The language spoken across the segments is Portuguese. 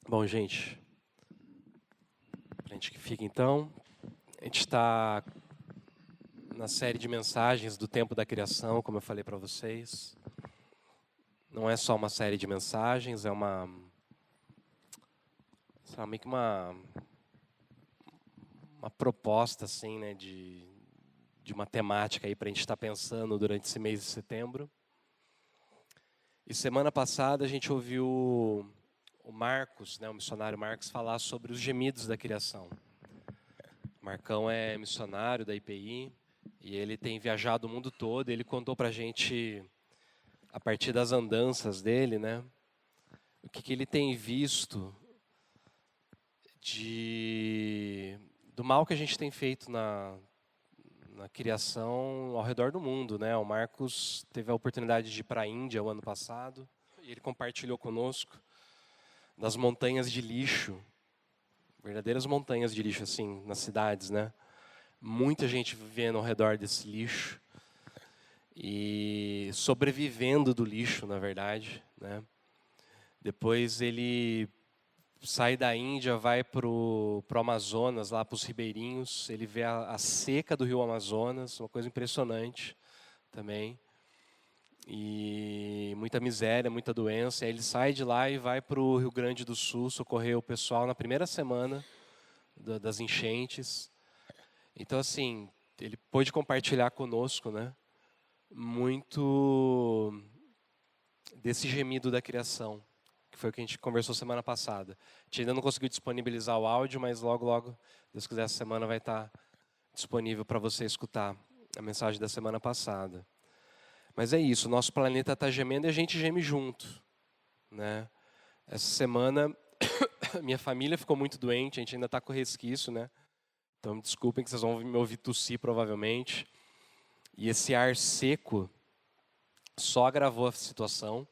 Bom, gente, para a gente que fica então, a gente está na série de mensagens do tempo da criação, como eu falei para vocês. Não é só uma série de mensagens, é meio que uma proposta assim, né, de uma temática aí para a gente estar pensando durante esse mês de setembro. E semana passada a gente ouviu o Marcos, né, o missionário Marcos, falar sobre os gemidos da criação. O Marcão é missionário da IPI e ele tem viajado o mundo todo. Ele contou para a gente, a partir das andanças dele, né, o que ele tem visto do mal que a gente tem feito na criação ao redor do mundo, né? O Marcos teve a oportunidade de ir para a Índia o ano passado e ele compartilhou conosco das montanhas de lixo, verdadeiras montanhas de lixo assim nas cidades, né? Muita gente vivendo ao redor desse lixo e sobrevivendo do lixo, na verdade, né? Depois ele sai da Índia, vai pro Amazonas, lá para os ribeirinhos, ele vê a seca do rio Amazonas, uma coisa impressionante também. E muita miséria, muita doença. Aí ele sai de lá e vai para o Rio Grande do Sul socorrer o pessoal na primeira semana das enchentes. Então, assim, ele pôde compartilhar conosco, né, muito desse gemido da criação, que foi o que a gente conversou semana passada. A gente ainda não conseguiu disponibilizar o áudio, mas logo, logo, Deus quiser, essa semana vai estar disponível para você escutar a mensagem da semana passada. Mas é isso, o nosso planeta está gemendo e a gente geme junto, né? Essa semana, minha família ficou muito doente, a gente ainda está com resquício, né? Então, me desculpem que vocês vão me ouvir tossir, provavelmente. E esse ar seco só agravou a situação.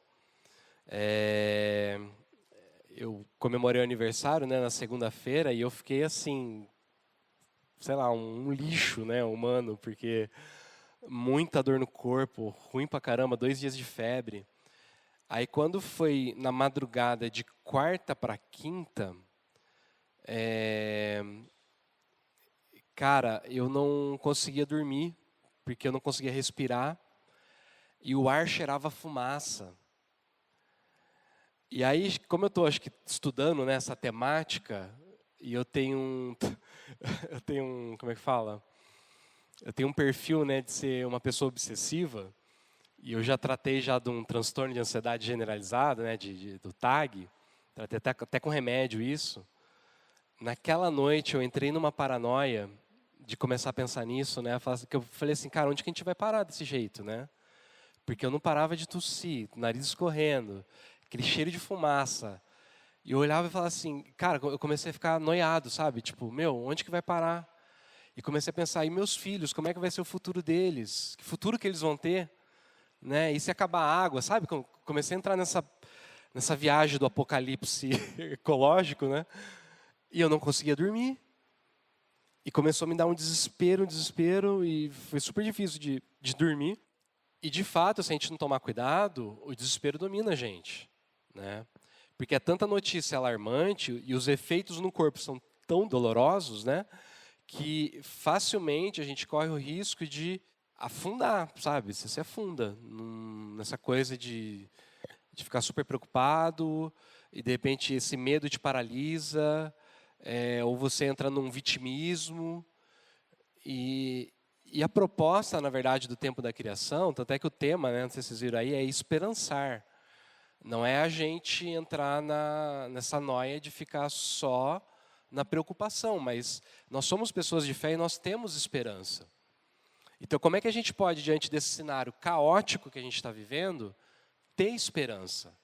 Eu comemorei o aniversário, né, na segunda-feira e eu fiquei assim, sei lá, um lixo, né, humano, porque muita dor no corpo, ruim pra caramba, 2 dias de febre. Aí quando foi na madrugada de quarta para quinta, cara, eu não conseguia dormir, porque eu não conseguia respirar e o ar cheirava fumaça. E aí, como eu estou, acho que, estudando, né, essa temática, e eu tenho como é que fala? Eu tenho um perfil, né, de ser uma pessoa obsessiva, e eu já tratei já de um transtorno de ansiedade generalizado, né, do TAG, tratei até com remédio isso. Naquela noite eu entrei numa paranoia de começar a pensar nisso, né, que eu falei assim, cara, onde que a gente vai parar desse jeito, né? Porque eu não parava de tossir, nariz escorrendo, aquele cheiro de fumaça. E eu olhava e falava assim, cara, eu comecei a ficar noiado, sabe? Tipo, meu, onde que vai parar? E comecei a pensar, e meus filhos, como é que vai ser o futuro deles? Que futuro que eles vão ter? Né? E se acabar a água, sabe? Comecei a entrar nessa viagem do apocalipse ecológico, né? E eu não conseguia dormir. E começou a me dar um desespero, e foi super difícil de dormir. E, de fato, se a gente não tomar cuidado, o desespero domina a gente, né? Porque é tanta notícia alarmante e os efeitos no corpo são tão dolorosos, né? Que facilmente a gente corre o risco de afundar, sabe? Você se afunda nessa coisa de ficar super preocupado e, de repente, esse medo te paralisa, ou você entra num vitimismo. E a proposta, na verdade, do tempo da criação, tanto é que o tema, né, não sei se vocês viram aí, é esperançar. Não é a gente entrar nessa noia de ficar só na preocupação, mas nós somos pessoas de fé e nós temos esperança. Então, como é que a gente pode, diante desse cenário caótico que a gente está vivendo, ter esperança?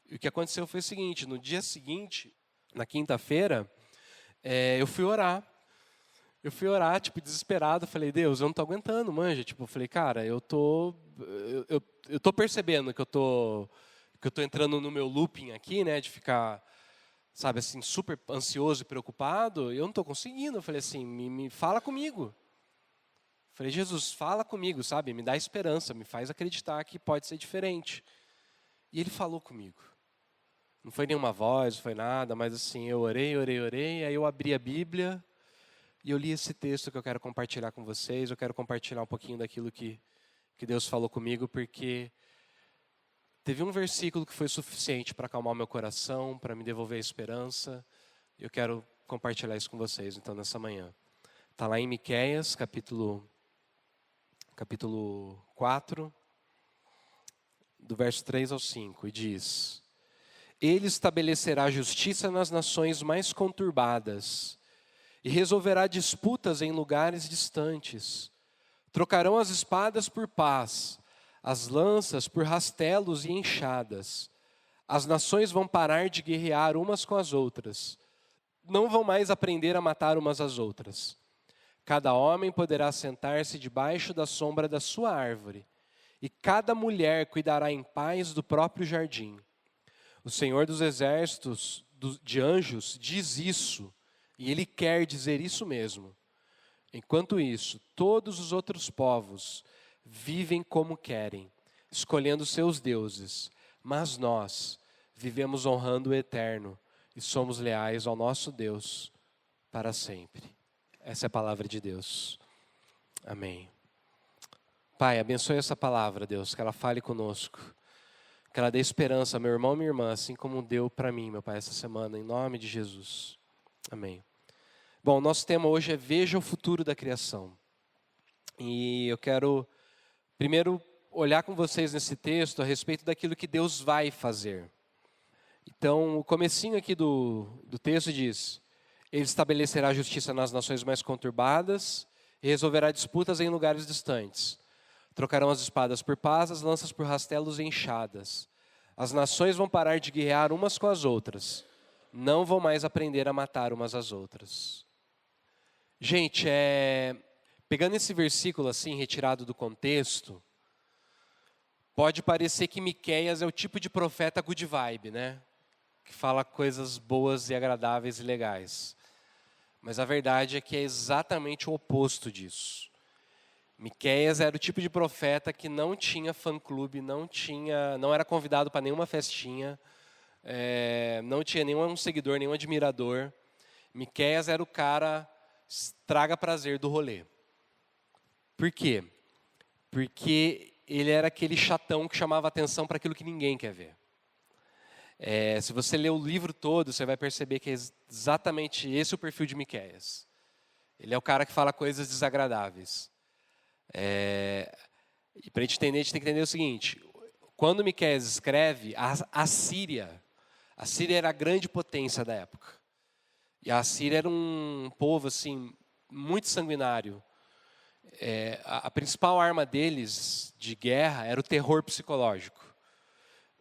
E o que aconteceu foi o seguinte, no dia seguinte, na quinta-feira, eu fui orar. Eu fui orar, tipo, desesperado, falei, Deus, eu não tô aguentando, manja. Tipo, eu falei, cara, eu tô percebendo que eu tô entrando no meu looping aqui, né, de ficar, sabe, assim, super ansioso e preocupado, eu não tô conseguindo. Eu falei assim, me fala comigo. Eu falei, Jesus, fala comigo, sabe, me dá esperança, me faz acreditar que pode ser diferente. E ele falou comigo. Não foi nenhuma voz, não foi nada, mas assim, eu orei, aí eu abri a Bíblia e eu li esse texto que eu quero compartilhar com vocês. Eu quero compartilhar um pouquinho daquilo que Deus falou comigo, porque teve um versículo que foi suficiente para acalmar o meu coração, para me devolver a esperança. Eu quero compartilhar isso com vocês, então, nessa manhã. Está lá em Miqueias, capítulo 4, do verso 3 ao 5, e diz: Ele estabelecerá justiça nas nações mais conturbadas e resolverá disputas em lugares distantes. Trocarão as espadas por paz, as lanças por rastelos e enxadas. As nações vão parar de guerrear umas com as outras. Não vão mais aprender a matar umas às outras. Cada homem poderá sentar-se debaixo da sombra da sua árvore, e cada mulher cuidará em paz do próprio jardim. O Senhor dos exércitos de anjos diz isso, e Ele quer dizer isso mesmo. Enquanto isso, todos os outros povos vivem como querem, escolhendo seus deuses, mas nós vivemos honrando o Eterno e somos leais ao nosso Deus para sempre. Essa é a palavra de Deus. Amém. Pai, abençoe essa palavra, Deus, que ela fale conosco, que ela dê esperança, meu irmão e minha irmã, assim como deu para mim, meu Pai, essa semana, em nome de Jesus. Amém. Bom, nosso tema hoje é Veja o Futuro da Criação. E eu quero, primeiro, olhar com vocês nesse texto a respeito daquilo que Deus vai fazer. Então, o comecinho aqui do texto diz: Ele estabelecerá justiça nas nações mais conturbadas e resolverá disputas em lugares distantes. Trocarão as espadas por paz, as lanças por rastelos e enxadas. As nações vão parar de guerrear umas com as outras. Não vão mais aprender a matar umas às outras. Gente, pegando esse versículo assim, retirado do contexto, pode parecer que Miqueias é o tipo de profeta good vibe, né? Que fala coisas boas e agradáveis e legais. Mas a verdade é que é exatamente o oposto disso. Miqueias era o tipo de profeta que não tinha fã-clube, não era convidado para nenhuma festinha, não tinha nenhum seguidor, nenhum admirador. Miqueias era o cara traga prazer do rolê. Por quê? Porque ele era aquele chatão que chamava atenção para aquilo que ninguém quer ver. Se você ler o livro todo, você vai perceber que é exatamente esse o perfil de Miqueias. Ele é o cara que fala coisas desagradáveis. E para a gente entender, a gente tem que entender o seguinte: quando Miqueias escreve, a Síria era a grande potência da época. E a Síria era um povo assim, muito sanguinário. A principal arma deles de guerra era o terror psicológico.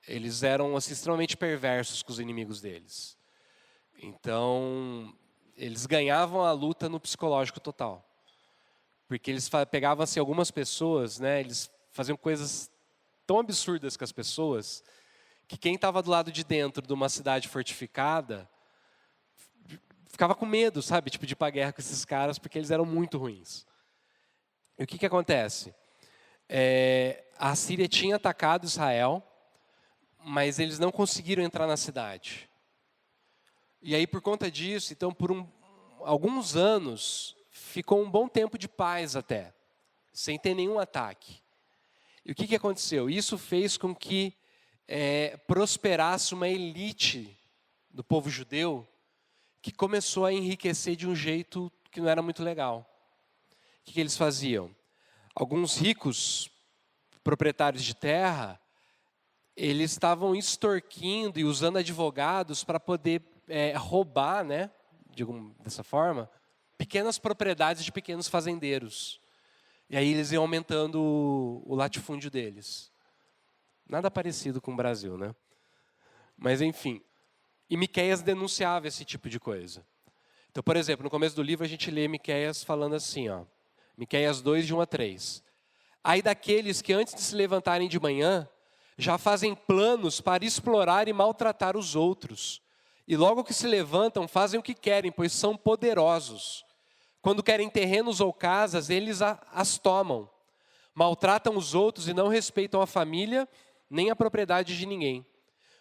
Eles eram assim, extremamente perversos com os inimigos deles. Então, eles ganhavam a luta no psicológico total. Porque eles pegavam assim, algumas pessoas, né, eles faziam coisas tão absurdas com as pessoas, que quem estava do lado de dentro de uma cidade fortificada ficava com medo, sabe, de ir para a guerra com esses caras, porque eles eram muito ruins. E o que acontece? A Síria tinha atacado Israel, mas eles não conseguiram entrar na cidade. E aí, por conta disso, então, por alguns anos, ficou um bom tempo de paz até, sem ter nenhum ataque. E o que aconteceu? Isso fez com que prosperasse uma elite do povo judeu que começou a enriquecer de um jeito que não era muito legal. O que eles faziam? Alguns ricos proprietários de terra, eles estavam extorquindo e usando advogados para poder roubar, né, dessa forma, pequenas propriedades de pequenos fazendeiros. E aí eles iam aumentando o latifúndio deles. Nada parecido com o Brasil, né? Mas enfim. E Miqueias denunciava esse tipo de coisa. Então, por exemplo, no começo do livro a gente lê Miqueias falando assim, ó, Miqueias 2, de 1 a 3. Ai daqueles que antes de se levantarem de manhã, já fazem planos para explorar e maltratar os outros. E logo que se levantam, fazem o que querem, pois são poderosos. Quando querem terrenos ou casas, eles as tomam. Maltratam os outros e não respeitam a família, nem a propriedade de ninguém.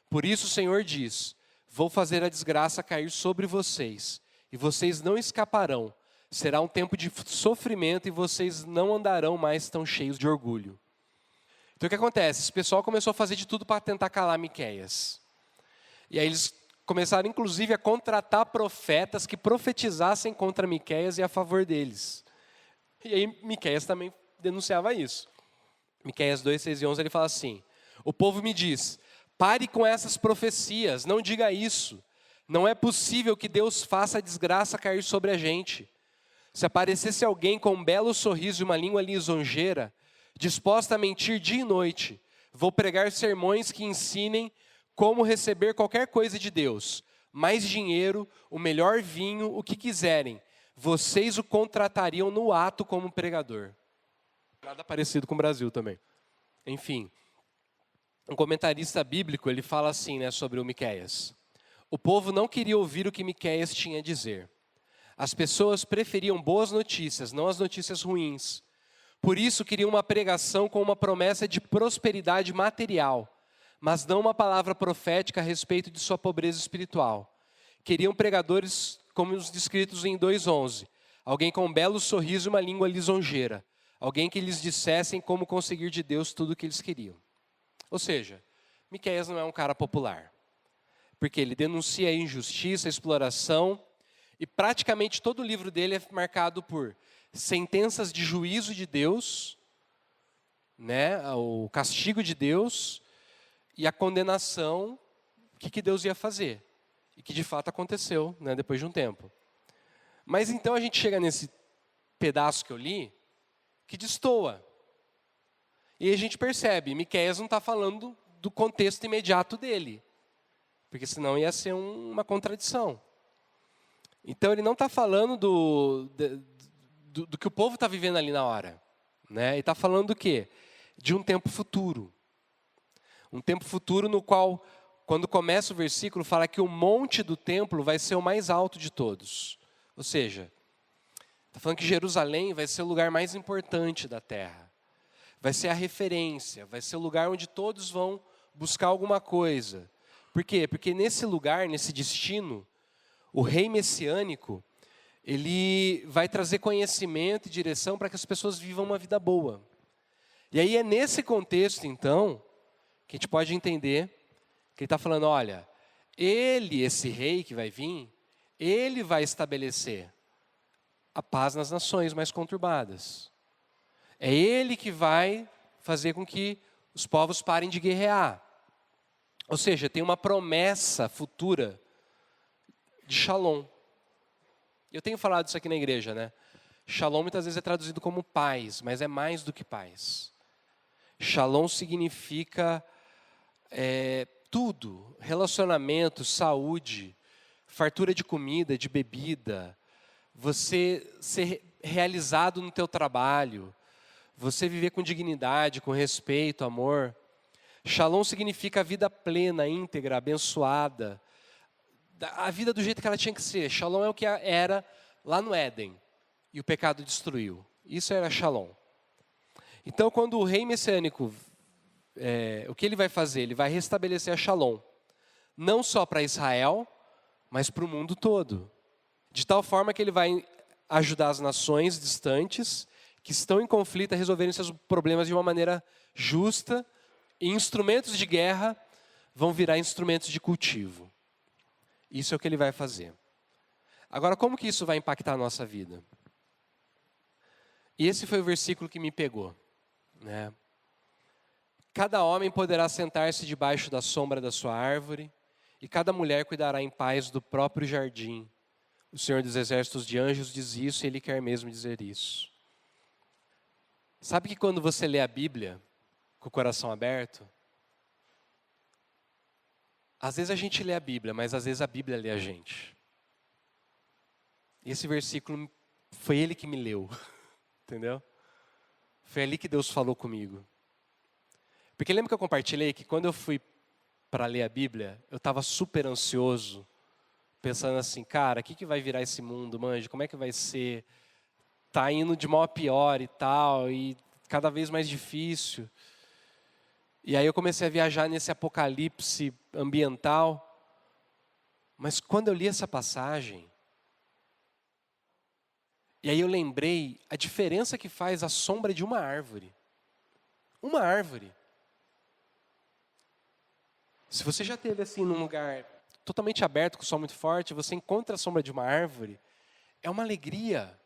Por isso o Senhor diz: Vou fazer a desgraça cair sobre vocês, e vocês não escaparão. Será um tempo de sofrimento e vocês não andarão mais tão cheios de orgulho. Então o que acontece? Esse pessoal começou a fazer de tudo para tentar calar Miqueias. E aí eles começaram inclusive a contratar profetas que profetizassem contra Miqueias e a favor deles. E aí Miqueias também denunciava isso. Miqueias 2, 6 e 11 ele fala assim: o povo me diz, pare com essas profecias, não diga isso. Não é possível que Deus faça a desgraça cair sobre a gente. Se aparecesse alguém com um belo sorriso e uma língua lisonjeira, disposta a mentir dia e noite, vou pregar sermões que ensinem como receber qualquer coisa de Deus. Mais dinheiro, o melhor vinho, o que quiserem. Vocês o contratariam no ato como pregador. Nada parecido com o Brasil também. Enfim, um comentarista bíblico, ele fala assim, sobre o Miqueias. O povo não queria ouvir o que Miqueias tinha a dizer. As pessoas preferiam boas notícias, não as notícias ruins. Por isso queriam uma pregação com uma promessa de prosperidade material, mas não uma palavra profética a respeito de sua pobreza espiritual. Queriam pregadores como os descritos em 2:11, alguém com um belo sorriso e uma língua lisonjeira, alguém que lhes dissessem como conseguir de Deus tudo o que eles queriam. Ou seja, Miqueias não é um cara popular, porque ele denuncia a injustiça, a exploração, e praticamente todo o livro dele é marcado por sentenças de juízo de Deus, o castigo de Deus e a condenação, o que Deus ia fazer. E que de fato aconteceu, depois de um tempo. Mas então a gente chega nesse pedaço que eu li, que destoa. E a gente percebe, Miqueias não está falando do contexto imediato dele, porque senão ia ser uma contradição. Então ele não está falando do que o povo está vivendo ali na hora. Ele está falando do quê? De um tempo futuro. Um tempo futuro no qual, quando começa o versículo, fala que o monte do templo vai ser o mais alto de todos. Ou seja, está falando que Jerusalém vai ser o lugar mais importante da terra. Vai ser a referência, vai ser o lugar onde todos vão buscar alguma coisa. Por quê? Porque nesse lugar, nesse destino, o rei messiânico, ele vai trazer conhecimento e direção para que as pessoas vivam uma vida boa. E aí é nesse contexto, então, que a gente pode entender que ele está falando, olha, esse rei que vai vir, ele vai estabelecer a paz nas nações mais conturbadas. É ele que vai fazer com que os povos parem de guerrear. Ou seja, tem uma promessa futura de Shalom. Eu tenho falado isso aqui na igreja, Shalom muitas vezes é traduzido como paz, mas é mais do que paz. Shalom significa tudo, relacionamento, saúde, fartura de comida, de bebida, você ser realizado no teu trabalho, você viver com dignidade, com respeito, amor. Shalom significa a vida plena, íntegra, abençoada, a vida do jeito que ela tinha que ser. Shalom é o que era lá no Éden, e o pecado destruiu. Isso era Shalom. Então, quando o rei messiânico, o que ele vai fazer? Ele vai restabelecer a Shalom, não só para Israel, mas para o mundo todo. De tal forma que ele vai ajudar as nações distantes, que estão em conflito, a resolverem seus problemas de uma maneira justa, e instrumentos de guerra vão virar instrumentos de cultivo. Isso é o que ele vai fazer. Agora, como que isso vai impactar a nossa vida? E esse foi o versículo que me pegou. Cada homem poderá sentar-se debaixo da sombra da sua árvore, e cada mulher cuidará em paz do próprio jardim. O Senhor dos Exércitos de Anjos diz isso, e Ele quer mesmo dizer isso. Sabe que quando você lê a Bíblia com o coração aberto, às vezes a gente lê a Bíblia, mas às vezes a Bíblia lê a gente. E esse versículo foi ele que me leu, entendeu? Foi ali que Deus falou comigo. Porque lembra que eu compartilhei que quando eu fui para ler a Bíblia, eu estava super ansioso, pensando assim, cara, o que vai virar esse mundo, manja? Como é que vai ser? Tá indo de mal a pior e tal, e cada vez mais difícil. E aí eu comecei a viajar nesse apocalipse ambiental. Mas quando eu li essa passagem, e aí eu lembrei a diferença que faz a sombra de uma árvore. Uma árvore. Se você já esteve assim num lugar totalmente aberto, com sol muito forte, você encontra a sombra de uma árvore, é uma alegria.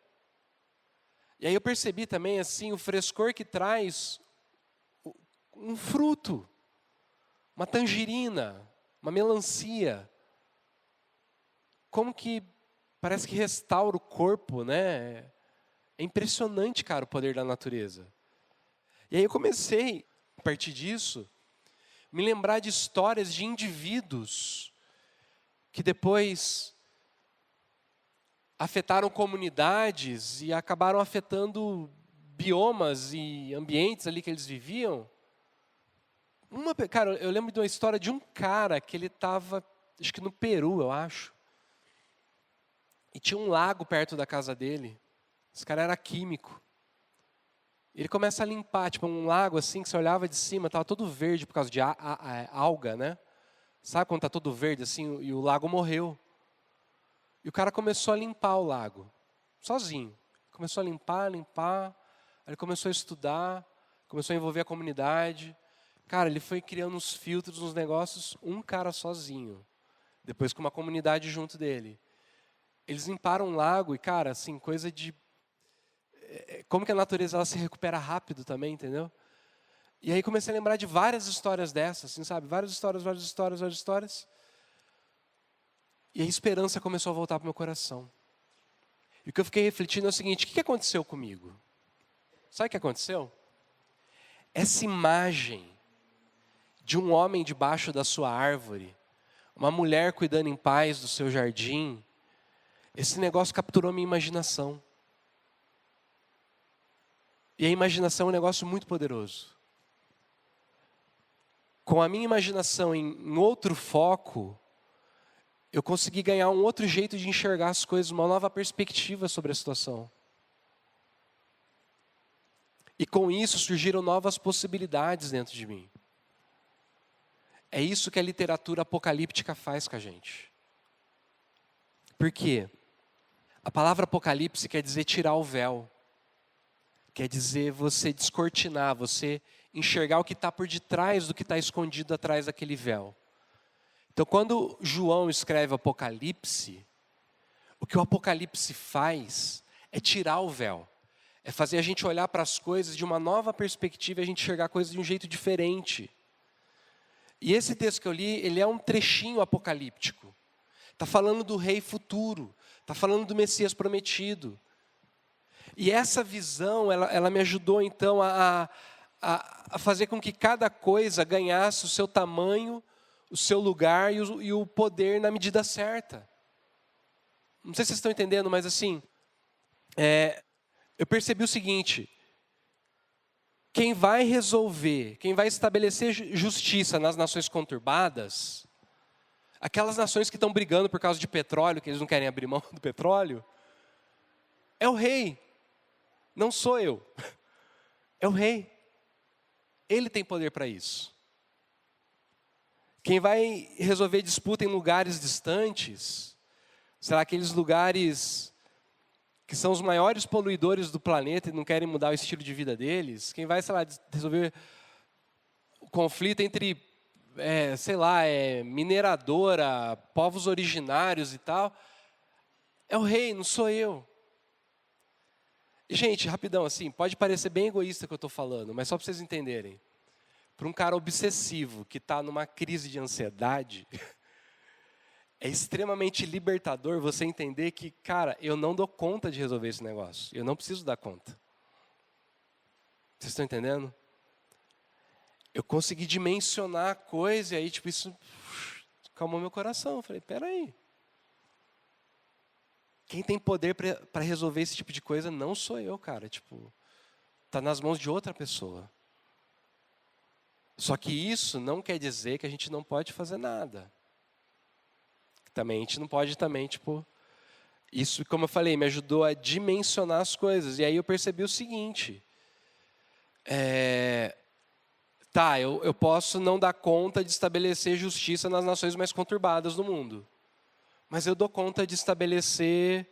E aí eu percebi também assim o frescor que traz um fruto, uma tangerina, uma melancia. Como que parece que restaura o corpo, né? É impressionante, cara, o poder da natureza. E aí eu comecei, a partir disso, me lembrar de histórias de indivíduos que depois afetaram comunidades e acabaram afetando biomas e ambientes ali que eles viviam. Cara, eu lembro de uma história de um cara que ele estava, acho que no Peru, eu acho. E tinha um lago perto da casa dele. Esse cara era químico. Ele começa a limpar, tipo um lago assim, que você olhava de cima, estava todo verde por causa de alga, né? Sabe quando está todo verde assim, e o lago morreu. E o cara começou a limpar o lago, sozinho. Começou a limpar. Aí ele começou a estudar, começou a envolver a comunidade. Cara, ele foi criando uns filtros, uns negócios, um cara sozinho. Depois com uma comunidade junto dele. Eles limparam um lago e, cara, assim, coisa de... Como que a natureza ela se recupera rápido também, entendeu? E aí comecei a lembrar de várias histórias dessas, assim, sabe? Várias histórias. E a esperança começou a voltar para o meu coração. E o que eu fiquei refletindo é o seguinte, o que aconteceu comigo? Sabe o que aconteceu? Essa imagem de um homem debaixo da sua árvore, uma mulher cuidando em paz do seu jardim, esse negócio capturou minha imaginação. E a imaginação é um negócio muito poderoso. Com a minha imaginação em outro foco, eu consegui ganhar um outro jeito de enxergar as coisas, uma nova perspectiva sobre a situação. E com isso surgiram novas possibilidades dentro de mim. É isso que a literatura apocalíptica faz com a gente. Por quê? A palavra apocalipse quer dizer tirar o véu. Quer dizer você descortinar, você enxergar o que está por detrás do que está escondido atrás daquele véu. Então, quando João escreve Apocalipse, o que o Apocalipse faz é tirar o véu. É fazer a gente olhar para as coisas de uma nova perspectiva e a gente enxergar coisas de um jeito diferente. E esse texto que eu li, ele é um trechinho apocalíptico. Está falando do rei futuro, está falando do Messias prometido. E essa visão, ela me ajudou então a fazer com que cada coisa ganhasse o seu tamanho, o seu lugar e o poder na medida certa. Não sei se vocês estão entendendo, mas assim, eu percebi o seguinte, quem vai resolver, quem vai estabelecer justiça nas nações conturbadas, aquelas nações que estão brigando por causa de petróleo, que eles não querem abrir mão do petróleo, é o rei. Não sou eu, é o rei. Ele tem poder para isso. Quem vai resolver disputa em lugares distantes, será aqueles lugares que são os maiores poluidores do planeta e não querem mudar o estilo de vida deles? Quem vai, sei lá, resolver o conflito entre, mineradora, povos originários e tal, é o rei, não sou eu. Gente, rapidão, assim, pode parecer bem egoísta o que eu estou falando, mas só para vocês entenderem. Para um cara obsessivo que está numa crise de ansiedade, é extremamente libertador você entender que, cara, eu não dou conta de resolver esse negócio. Eu não preciso dar conta. Vocês estão entendendo? Eu consegui dimensionar a coisa e aí, tipo, isso calmou meu coração. Eu falei, peraí. Quem tem poder para resolver esse tipo de coisa não sou eu, cara. Tipo, está nas mãos de outra pessoa. Só que isso não quer dizer que a gente não pode fazer nada. Também a gente não pode também, tipo... Isso, como eu falei, me ajudou a dimensionar as coisas. E aí eu percebi o seguinte. Eu posso não dar conta de estabelecer justiça nas nações mais conturbadas do mundo. Mas eu dou conta de estabelecer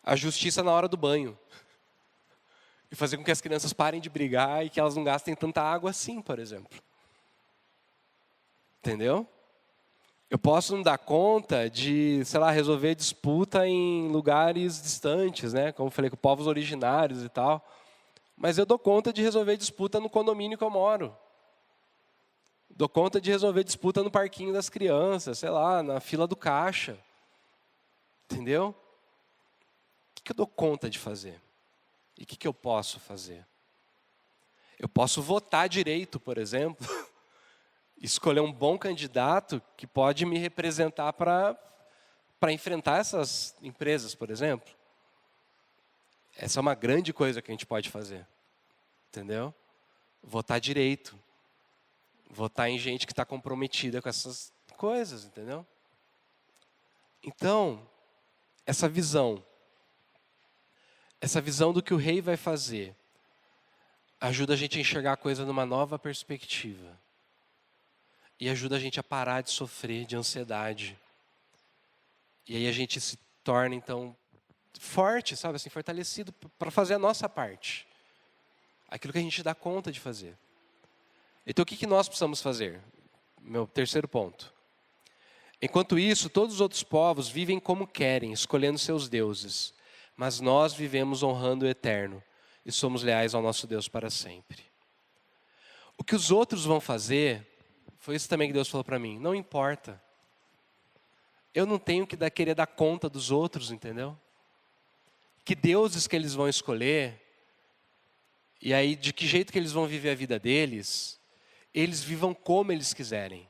a justiça na hora do banho. E fazer com que as crianças parem de brigar e que elas não gastem tanta água assim, por exemplo. Entendeu? Eu posso não dar conta de, sei lá, resolver disputa em lugares distantes, né? Como eu falei, com povos originários e tal. Mas eu dou conta de resolver disputa no condomínio que eu moro. Dou conta de resolver disputa no parquinho das crianças, sei lá, na fila do caixa. Entendeu? O que eu dou conta de fazer? E o que eu posso fazer? Eu posso votar direito, por exemplo. Escolher um bom candidato que pode me representar para enfrentar essas empresas, por exemplo. Essa é uma grande coisa que a gente pode fazer. Entendeu? Votar direito. Votar em gente que está comprometida com essas coisas, entendeu? Então, essa visão do que o rei vai fazer, ajuda a gente a enxergar a coisa numa nova perspectiva. E ajuda a gente a parar de sofrer de ansiedade. E aí a gente se torna, então, forte, sabe, assim, fortalecido para fazer a nossa parte. Aquilo que a gente dá conta de fazer. Então, o que nós precisamos fazer? Meu terceiro ponto. Enquanto isso, todos os outros povos vivem como querem, escolhendo seus deuses. Mas nós vivemos honrando o Eterno e somos leais ao nosso Deus para sempre. O que os outros vão fazer, foi isso também que Deus falou para mim, não importa. Eu não tenho que querer dar conta dos outros, entendeu? Que deuses que eles vão escolher, e aí de que jeito que eles vão viver a vida deles, eles vivam como eles quiserem.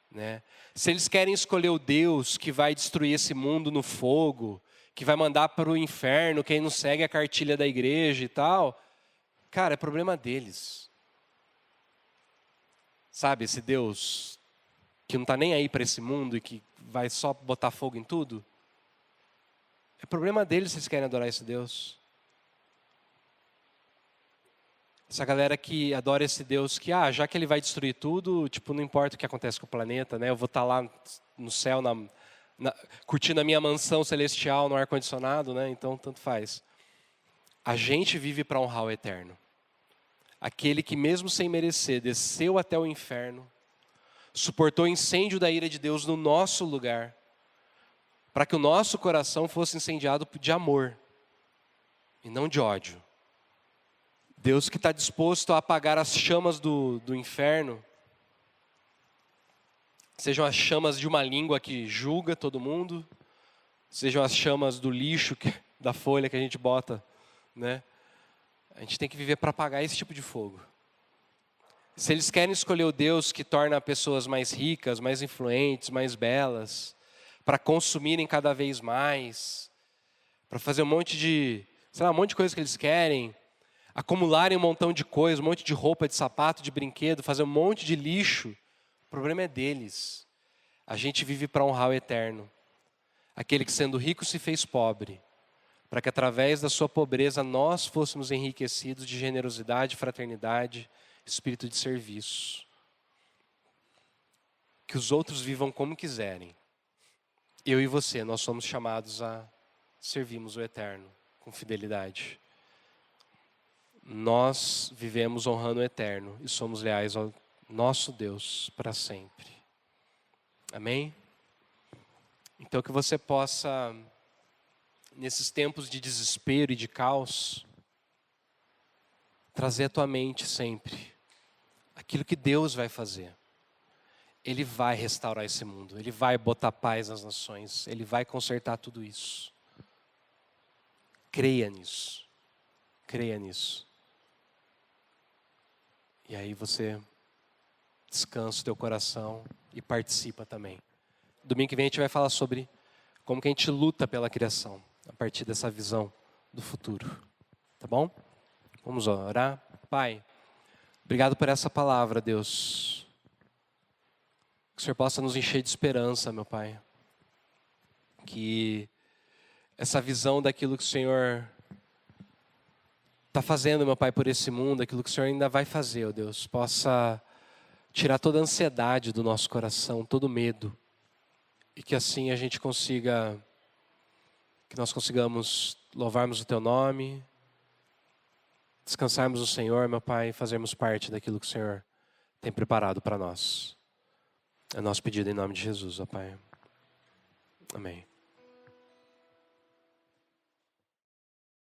Né? Se eles querem escolher o Deus que vai destruir esse mundo no fogo, que vai mandar para o inferno quem não segue a cartilha da igreja e tal, cara, é problema deles. Sabe, esse Deus que não está nem aí para esse mundo e que vai só botar fogo em tudo? É problema deles se eles querem adorar esse Deus. Essa galera que adora esse Deus que, já que ele vai destruir tudo, tipo, não importa o que acontece com o planeta, né? Eu vou estar lá no céu, curtindo a minha mansão celestial no ar-condicionado, né? Então, tanto faz. A gente vive para honrar o Eterno. Aquele que, mesmo sem merecer, desceu até o inferno, suportou o incêndio da ira de Deus no nosso lugar, para que o nosso coração fosse incendiado de amor, e não de ódio. Deus que está disposto a apagar as chamas do inferno, sejam as chamas de uma língua que julga todo mundo, sejam as chamas do lixo, da folha que a gente bota, né? A gente tem que viver para apagar esse tipo de fogo. Se eles querem escolher o Deus que torna pessoas mais ricas, mais influentes, mais belas, para consumirem cada vez mais, para fazer um monte de coisa que eles querem, acumularem um montão de coisas, um monte de roupa, de sapato, de brinquedo, fazer um monte de lixo, o problema é deles. A gente vive para honrar o Eterno, aquele que sendo rico se fez pobre, para que através da sua pobreza nós fôssemos enriquecidos de generosidade, fraternidade, espírito de serviço. Que os outros vivam como quiserem. Eu e você, nós somos chamados a servirmos o Eterno com fidelidade. Nós vivemos honrando o Eterno e somos leais ao nosso Deus para sempre. Amém? Então que você possa, nesses tempos de desespero e de caos, trazer à tua mente sempre aquilo que Deus vai fazer. Ele vai restaurar esse mundo, Ele vai botar paz nas nações, Ele vai consertar tudo isso. Creia nisso. Creia nisso. E aí você descansa o teu coração e participa também. Domingo que vem a gente vai falar sobre como que a gente luta pela criação, a partir dessa visão do futuro. Tá bom? Vamos orar. Pai, obrigado por essa palavra, Deus. Que o Senhor possa nos encher de esperança, meu Pai. Que essa visão daquilo que o Senhor está fazendo, meu Pai, por esse mundo, aquilo que o Senhor ainda vai fazer, ó Deus, possa tirar toda a ansiedade do nosso coração, todo medo. E que assim a gente consiga, que nós consigamos louvarmos o Teu nome, descansarmos no Senhor, meu Pai, e fazermos parte daquilo que o Senhor tem preparado para nós. É nosso pedido em nome de Jesus, ó Pai. Amém.